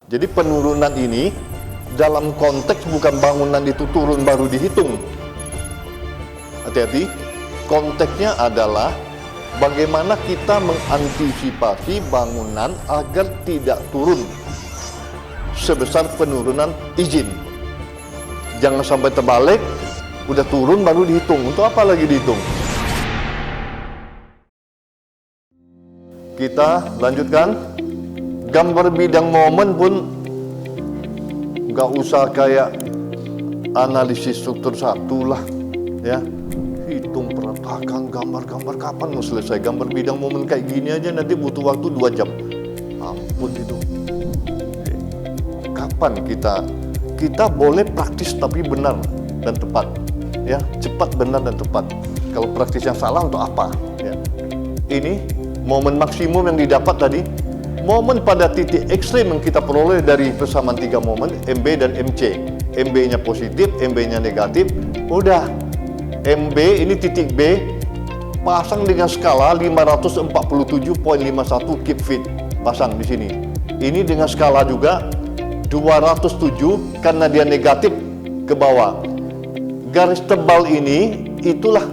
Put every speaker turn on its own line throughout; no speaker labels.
Jadi penurunan ini dalam konteks bukan bangunan itu turun baru dihitung. Hati-hati, konteksnya adalah bagaimana kita mengantisipasi bangunan agar tidak turun sebesar penurunan izin. Jangan sampai terbalik, udah turun baru dihitung. Untuk apa lagi dihitung? Kita lanjutkan. Gambar bidang momen pun nggak usah kayak analisis struktur satu lah, ya. Hitung peratakan gambar-gambar, kapan mau selesai gambar bidang momen kayak gini aja nanti butuh waktu 2 jam. Ampun itu. Kapan kita boleh praktis tapi benar dan tepat, ya, cepat, benar dan tepat. Kalau praktis yang salah untuk apa? Ya. Ini momen maksimum yang didapat tadi. Momen pada titik ekstrim yang kita peroleh dari persamaan 3 momen, MB dan MC. MB-nya positif, MB-nya negatif. Udah, MB ini titik B, pasang dengan skala 547.51 keep fit. Pasang di sini. Ini dengan skala juga 207 karena dia negatif ke bawah. Garis tebal ini, itulah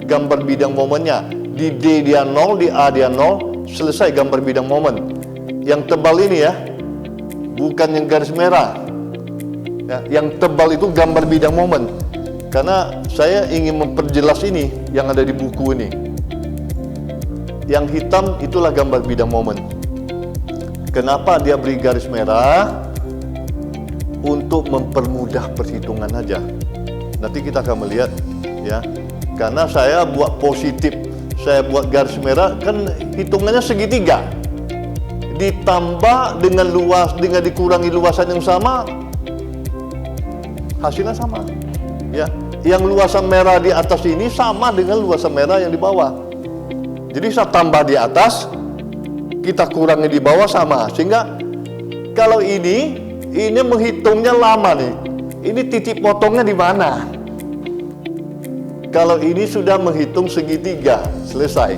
gambar bidang momennya. Di D dia 0, di A dia 0, selesai gambar bidang momen. Yang tebal ini ya, bukan yang garis merah. Ya, yang tebal itu gambar bidang momen. Karena saya ingin memperjelas ini yang ada di buku ini. Yang hitam itulah gambar bidang momen. Kenapa dia beri garis merah? Untuk mempermudah perhitungan aja. Nanti kita akan melihat, ya. Karena saya buat positif, saya buat garis merah, kan hitungannya segitiga. Ditambah dengan dikurangi luasan yang sama, hasilnya sama. Ya, yang luasan merah di atas ini sama dengan luasan merah yang di bawah. Jadi saya tambah di atas, kita kurangi di bawah sama. Sehingga kalau ini menghitungnya lama nih. Ini titik potongnya di mana? Kalau ini sudah menghitung segitiga, selesai.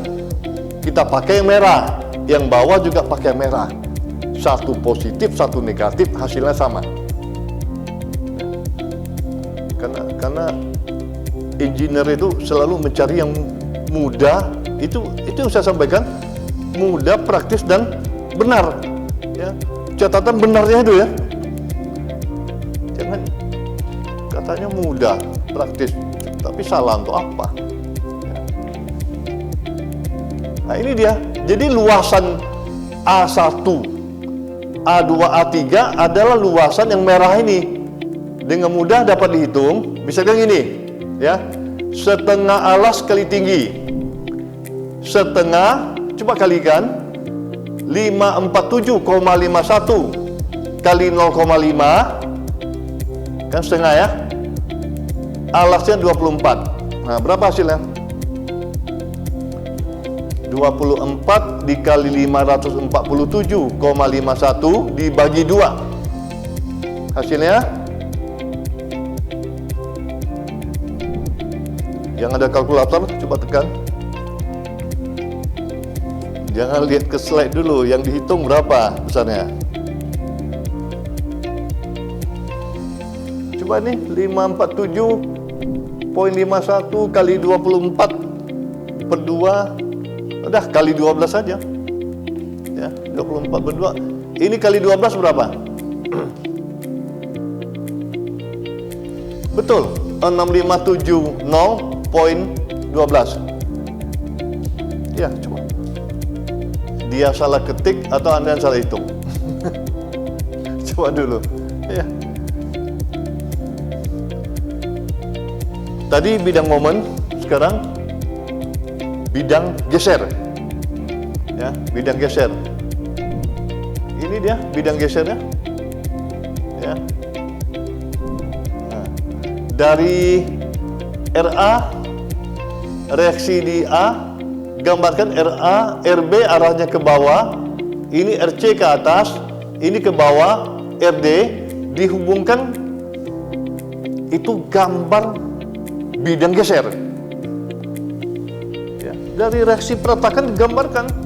Kita pakai yang merah. Yang bawah juga pakai merah. Satu positif, satu negatif, hasilnya sama. Karena engineer itu selalu mencari yang mudah. Itu yang saya sampaikan, mudah, praktis dan benar. Ya, catatan benarnya itu ya. Jangan katanya mudah, praktis, tapi salah untuk apa? Nah ini dia. Jadi luasan A1, A2, A3 adalah luasan yang merah ini. Dengan mudah dapat dihitung. Misalkan gini, ya, setengah alas kali tinggi. Setengah, coba kalikan, 547,51 kali 0,5, kan setengah ya. Alasnya 24. Nah, berapa hasilnya? 24 dikali 547,51 dibagi 2. Hasilnya, yang ada kalkulator coba tekan. Jangan lihat ke slide dulu, yang dihitung berapa besarnya. Coba nih, 547,51 kali 24 per 2. Udah kali 12 saja. Ya, 24 per 2. Ini kali 12 berapa? Betul, 6570.12. Ya, coba. Dia salah ketik atau Anda yang salah hitung? Coba dulu. Ya. Tadi bidang momen, sekarang bidang geser. Ya, bidang geser. Ini dia bidang gesernya. Ya. Nah, dari RA, reaksi di A, gambarkan RA, RB arahnya ke bawah, ini RC ke atas, ini ke bawah, RD, dihubungkan, itu gambar bidang geser. Ya, dari reaksi peretakan digambarkan.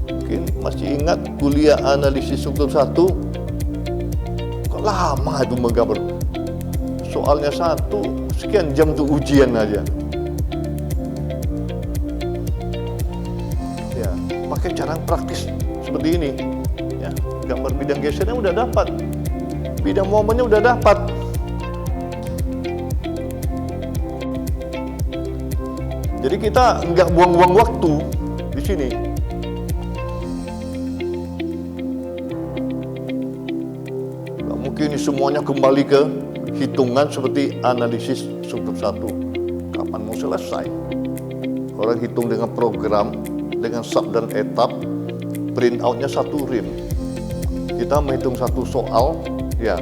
Mungkin masih ingat kuliah analisis struktur 1? Kok lama itu menggambar? Soalnya satu, sekian jam tuh ujian aja. Ya, pakai cara praktis seperti ini. Ya, gambar bidang gesernya udah dapat, bidang momennya udah dapat. Jadi kita nggak buang-buang waktu di sini. Nggak mungkin ini semuanya kembali ke hitungan seperti analisis struktur 1. Kapan mau selesai? Orang hitung dengan program, dengan sub dan etap, print outnya 1 rim. Kita menghitung 1 soal, ya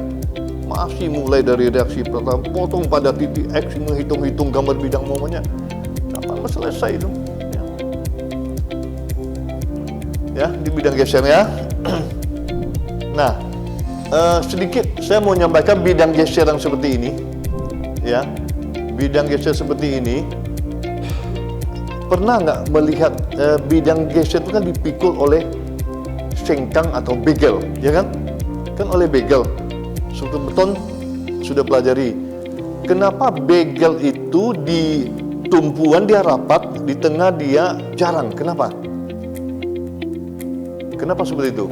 masih mulai dari reaksi pertama, potong pada titik X, menghitung-hitung gambar bidang momennya. Kapan mau selesai itu? Ya, di bidang gesernya. Nah, sedikit saya mau menyampaikan bidang geser yang seperti ini. Ya, bidang geser seperti ini. Pernah nggak melihat bidang geser itu kan dipikul oleh sengkang atau begel, ya kan? Kan oleh begel. Struktur beton sudah pelajari. Kenapa begel itu di tumpuan dia rapat, di tengah dia jarang? Kenapa? Kenapa seperti itu?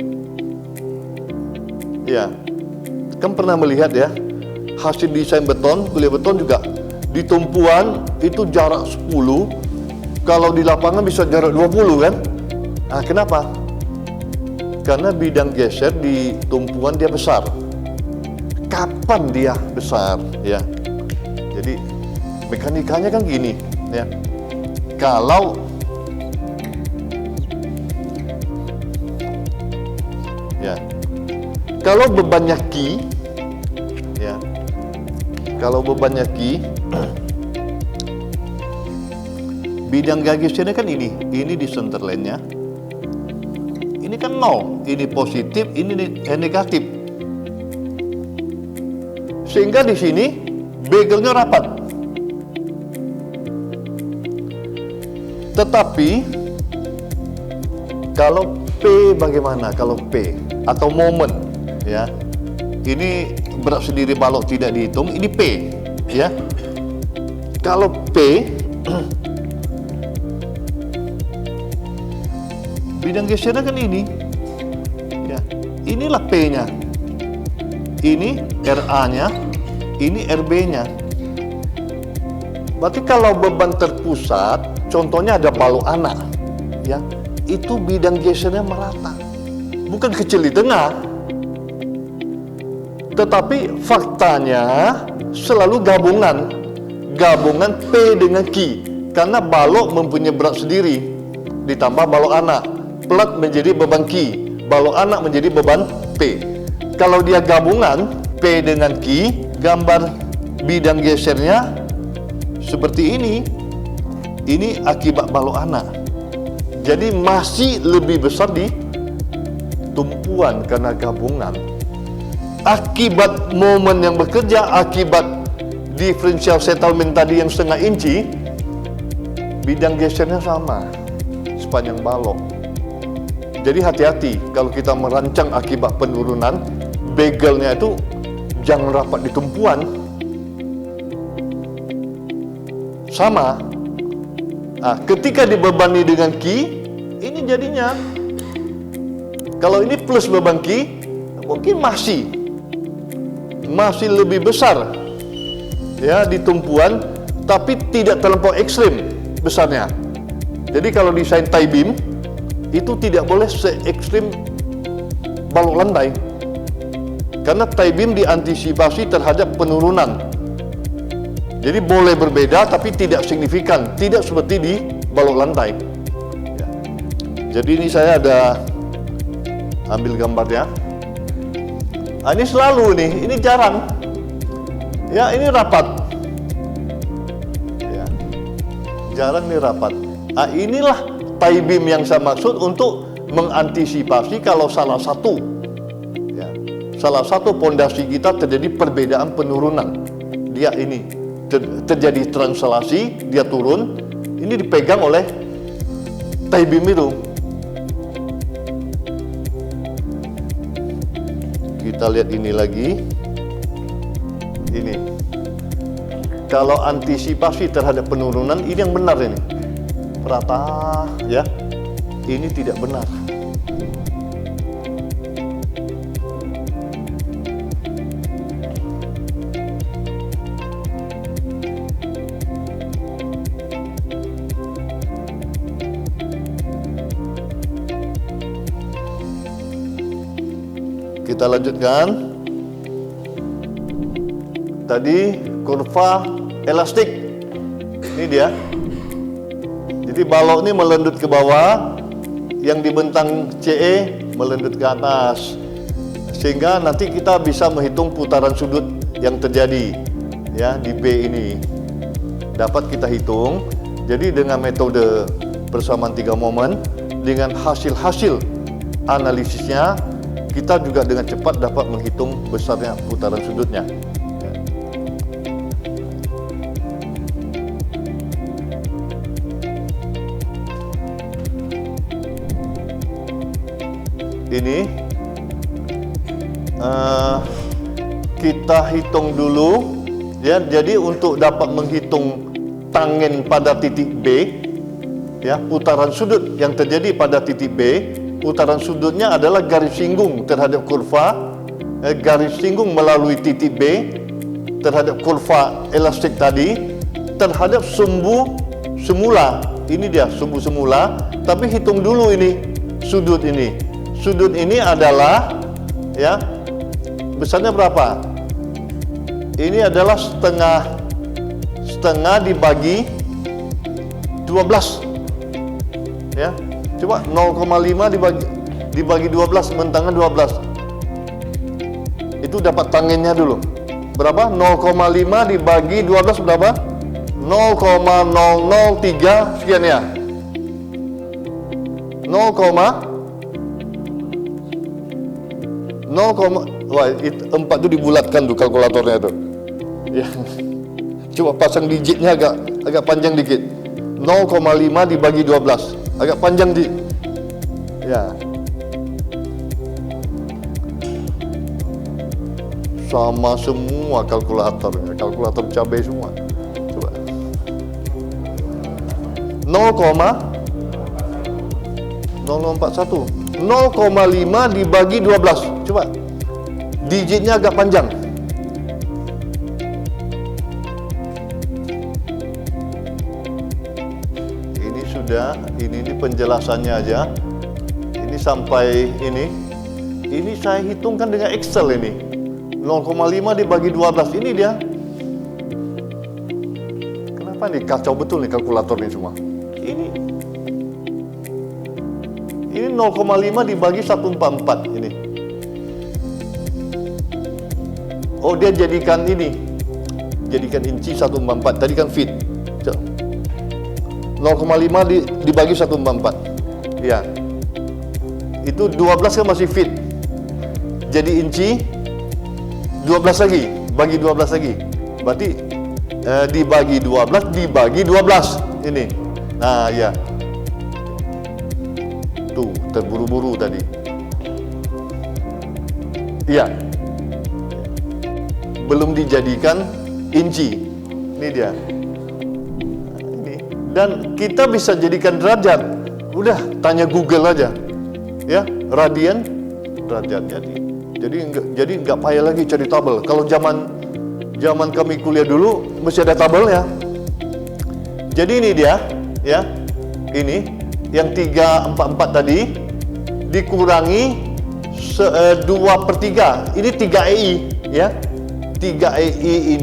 Ya, kan pernah melihat ya, hasil desain beton, kuliah beton juga di tumpuan itu jarak 10, kalau di lapangan bisa jarak 20 kan? Nah, kenapa? Karena bidang geser di tumpuan dia besar. Kapan dia besar? Ya, jadi mekanikanya kan gini ya. Kalau bebannya Q, ya, kalau bebannya Q, bidang gesernya kan ini di center line-nya, ini kan 0, ini positif, ini negatif, sehingga di sini begelnya rapat. Tetapi kalau P bagaimana? Kalau P atau momen, ya, ini berat sendiri balok tidak dihitung, ini P, ya. Kalau P, bidang gesernya kan ini, ya, inilah P-nya, ini RA-nya, ini RB-nya. Berarti kalau beban terpusat, contohnya ada balok anak, ya, itu bidang gesernya merata, bukan kecil di tengah. Tetapi faktanya selalu gabungan P dengan Q, karena balok mempunyai berat sendiri, ditambah balok anak, plat menjadi beban Q, balok anak menjadi beban P. Kalau dia gabungan P dengan Q, gambar bidang gesernya seperti ini akibat balok anak. Jadi masih lebih besar di tumpuan karena gabungan. Akibat momen yang bekerja, akibat differential settlement tadi yang setengah inci, bidang gesernya sama sepanjang balok. Jadi hati-hati kalau kita merancang akibat penurunan, begelnya itu jangan rapat di tumpuan. Sama. Nah, ketika dibebani dengan Q, ini jadinya, kalau ini plus beban Q, mungkin masih lebih besar ya di tumpuan, tapi tidak terlampau ekstrim besarnya. Jadi kalau desain tie beam itu tidak boleh se-ekstrim balok lantai, karena tie beam diantisipasi terhadap penurunan. Jadi boleh berbeda tapi tidak signifikan, tidak seperti di balok lantai ya. Jadi ini saya ada ambil gambarnya. Nah, ini selalu nih, ini jarang. Ya, ini rapat. Ya, jarang nih rapat. Nah, inilah tie beam yang saya maksud untuk mengantisipasi kalau salah satu pondasi kita terjadi perbedaan penurunan. Dia ini terjadi translasi, dia turun, ini dipegang oleh tie beam itu. kita lihat ini lagi. Ini. Kalau antisipasi terhadap penurunan, ini yang benar ini. Rata, ya. Ini tidak benar. Kita lanjutkan. Tadi kurva elastik. Ini dia. Jadi balok ini melendut ke bawah, yang dibentang CE melendut ke atas. Sehingga nanti kita bisa menghitung putaran sudut yang terjadi ya di B ini. Dapat kita hitung. Jadi dengan metode persamaan 3 momen, dengan hasil-hasil analisisnya, kita juga dengan cepat dapat menghitung besarnya putaran sudutnya. Ini kita hitung dulu ya. Jadi untuk dapat menghitung tanggen pada titik B ya, putaran sudut yang terjadi pada titik B, putaran sudutnya adalah garis singgung terhadap kurva, garis singgung melalui titik B terhadap kurva elastik tadi, terhadap sumbu semula. Ini dia sumbu semula, tapi hitung dulu ini sudut ini. Sudut ini adalah ya, besarnya berapa? Ini adalah setengah dibagi 12 ya. Coba 0,5 dibagi 12, mentangnya 12. Itu dapat tangennya dulu. Berapa? 0,5 dibagi 12 berapa? 0,003 sekian ya. 4 itu dibulatkan tuh kalkulatornya tuh. Ya. Coba pasang digitnya agak panjang dikit. 0,5 dibagi 12. Agak panjang di. Ya. Sama semua kalkulatornya, kalkulator cabai semua. Coba. 0,041. 0,5 dibagi 12. Coba. Digitnya agak panjang. Ini sudah, ini penjelasannya aja. Ini sampai ini. Ini saya hitungkan dengan Excel ini. 0,5 dibagi 12. Ini dia. Kenapa nih kacau betul nih kalkulator ini semua? Ini 0,5 dibagi 144 ini. Oh, dia jadikan ini. Jadikan inci 144. Tadi kan feet. 0,5 dibagi 144. Ya. Itu 12 kan masih feet. Jadi inci 12 lagi, bagi 12 lagi. Berarti dibagi 12 dibagi 12 ini. Nah, ya. Tuh, terburu-buru tadi. Iya. Belum dijadikan inci. Ini dia. Ini. Dan kita bisa jadikan derajat. Udah, tanya Google aja. Ya, radian, derajat jadi nggak payah lagi cari tabel. Kalau zaman kami kuliah dulu mesti ada tabelnya. Jadi ini dia, ya. Ini yang 344 tadi dikurangi 2/3. Ini 3 EI, ya. 3 EI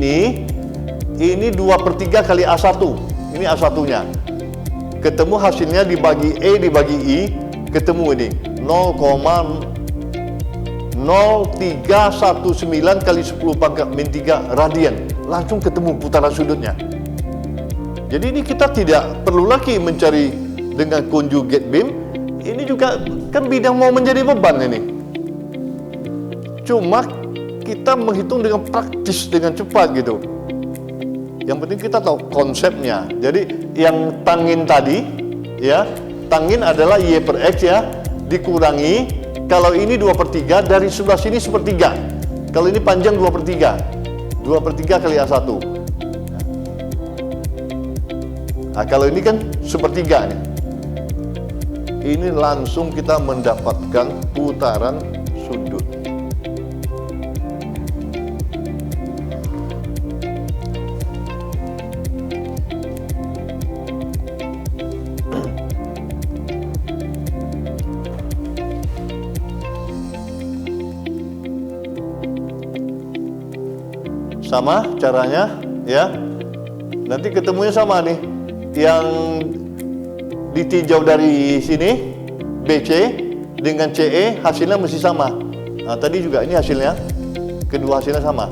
ini 2/3 kali A1. Ini A1-nya. Ketemu hasilnya dibagi E dibagi I, ketemu ini 0,0319 kali 10 pangkat min 3 radian. Langsung ketemu putaran sudutnya. Jadi ini kita tidak perlu lagi mencari dengan conjugate beam. Ini juga kan bidang mau menjadi beban ini. Cuma kita menghitung dengan praktis, dengan cepat gitu. Yang penting kita tahu konsepnya. Jadi yang tangin tadi, ya, tangin adalah Y per X ya, dikurangi, kalau ini 2/3, dari sebelah sini 1/3. Kalau ini panjang 2/3. 2/3 kali A1. Nah, kalau ini kan 1/3 nih. Ini langsung kita mendapatkan putaran sudut. Sama caranya ya. Nanti ketemunya sama nih. Yang ditinjau dari sini BC dengan CE hasilnya mesti sama. Nah, tadi juga ini hasilnya, kedua hasilnya sama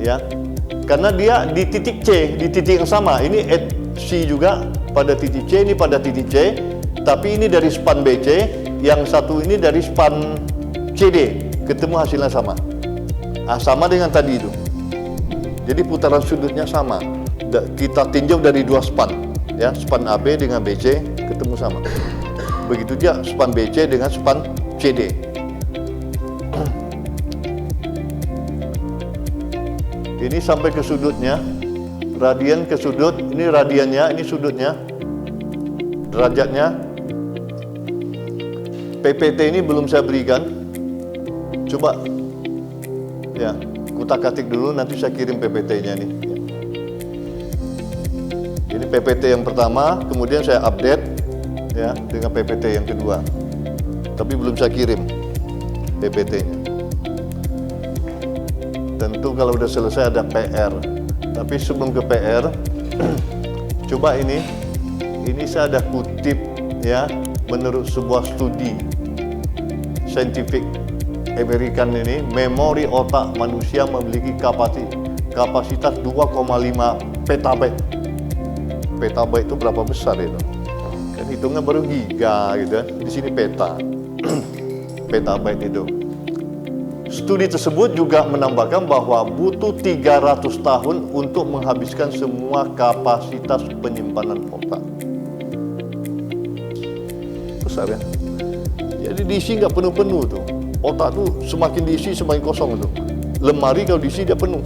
ya. Karena dia di titik C, di titik yang sama. Ini C juga pada titik C, ini pada titik C. Tapi ini dari span BC, yang satu ini dari span CD. Ketemu hasilnya sama. Nah, sama dengan tadi itu. Jadi putaran sudutnya sama. Kita tinjau dari dua span, ya, span AB dengan BC ketemu sama. Begitu dia span BC dengan span CD. Ini sampai ke sudutnya, radian ke sudut. Ini radiannya, ini sudutnya, derajatnya. PPT ini belum saya berikan. Coba, ya. Kutak-katik dulu, nanti saya kirim PPT-nya nih. Ini PPT yang pertama, kemudian saya update ya dengan PPT yang kedua. Tapi belum saya kirim PPT-nya. Tentu kalau udah selesai ada PR. Tapi sebelum ke PR, coba ini saya ada kutip ya, menurut sebuah studi scientific American ini, memori otak manusia memiliki kapasitas 2,5 petabyte. Petabyte itu berapa besar itu? Kan hitungnya baru giga gitu kan. Di sini peta. Petabyte itu. Studi tersebut juga menambahkan bahwa butuh 300 tahun untuk menghabiskan semua kapasitas penyimpanan otak. Besar ya? Jadi diisi nggak penuh-penuh tuh. Otak tuh semakin diisi semakin kosong tuh. Lemari kalau diisi dia penuh.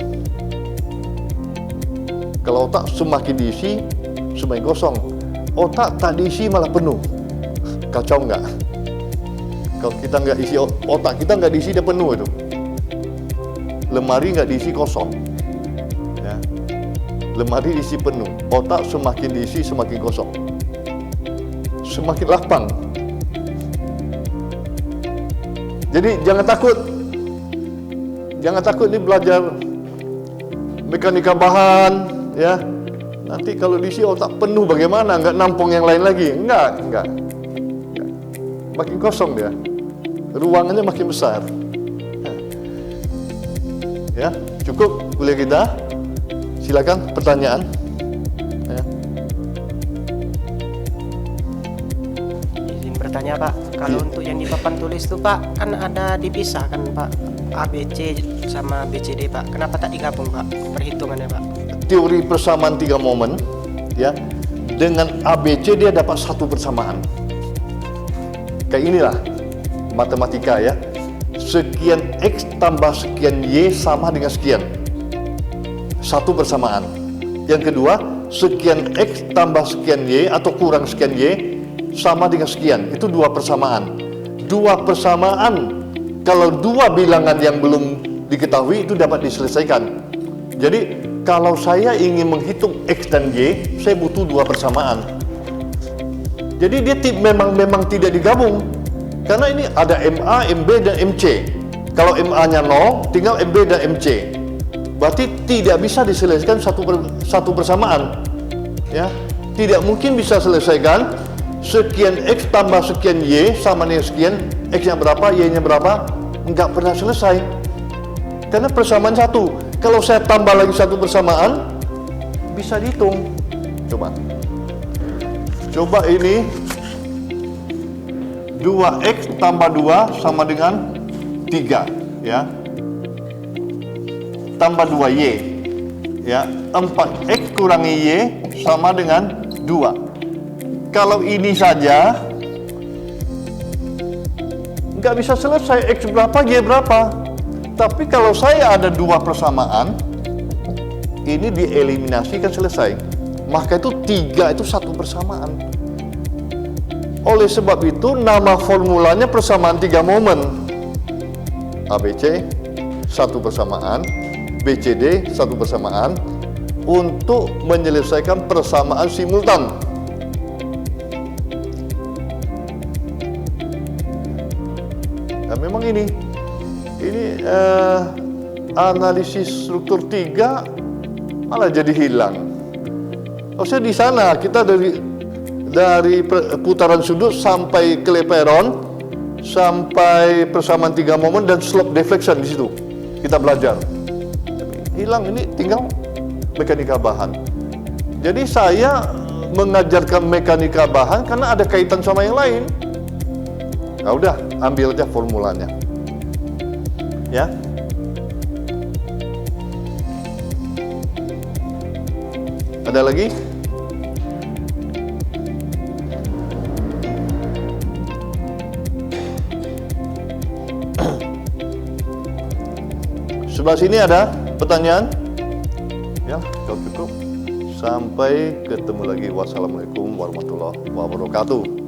Kalau otak semakin diisi semakin kosong. Otak tak diisi malah penuh. Kacau nggak? Kalau kita nggak isi otak kita nggak diisi dia penuh itu. Lemari nggak diisi kosong. Ya. Lemari diisi penuh. Otak semakin diisi semakin kosong. Semakin lapang. Jadi jangan takut nih belajar mekanika bahan, ya. Nanti kalau diisi otak penuh bagaimana? Nggak nampung yang lain lagi? Enggak. Makin kosong dia, ruangannya makin besar. Ya, cukup kuliah kita. Silakan pertanyaan. Ya.
Izin bertanya Pak. Kalau untuk yang di papan tulis itu Pak, kan ada dipisah kan Pak, ABC sama BCD Pak. Kenapa tak digabung Pak perhitungannya Pak?
Teori persamaan 3 momen, ya. Dengan ABC dia dapat satu persamaan. Kayak inilah matematika ya. Sekian X tambah sekian Y sama dengan sekian. Satu persamaan. Yang kedua, sekian X tambah sekian Y atau kurang sekian Y sama dengan sekian, itu dua persamaan. Dua persamaan, kalau dua bilangan yang belum diketahui itu dapat diselesaikan. Jadi kalau saya ingin menghitung X dan Y, saya butuh dua persamaan. Jadi dia memang tidak digabung. Karena ini ada MA, MB, dan MC. Kalau MA-nya 0, tinggal MB dan MC. Berarti tidak bisa diselesaikan satu persamaan. Ya, tidak mungkin bisa selesaikan sekian X tambah sekian Y sama dengan sekian, X-nya berapa, Y-nya berapa, nggak pernah selesai. Karena persamaan satu. Kalau saya tambah lagi satu persamaan, bisa dihitung. Coba ini 2X tambah 2 sama dengan 3, ya. Tambah 2Y, ya. 4X kurangi Y sama dengan 2. Kalau ini saja nggak bisa selesai, X berapa, Y berapa. Tapi kalau saya ada dua persamaan, ini dieliminasi kan selesai. Maka itu 3 itu satu persamaan. Oleh sebab itu nama formulanya persamaan 3 momen. ABC satu persamaan, BCD satu persamaan untuk menyelesaikan persamaan simultan. Nah, memang ini analisis struktur 3 malah jadi hilang. Maksudnya di sana kita dari putaran sudut sampai kleperon, sampai persamaan 3 momen dan slope deflection di situ kita belajar. Hilang, ini tinggal mekanika bahan. Jadi saya mengajarkan mekanika bahan karena ada kaitan sama yang lain. Nah, udah ambil aja formulanya. Ya. Ada lagi? Sebelah sini ada pertanyaan? Ya, cukup. Sampai ketemu lagi. Wassalamualaikum warahmatullahi wabarakatuh.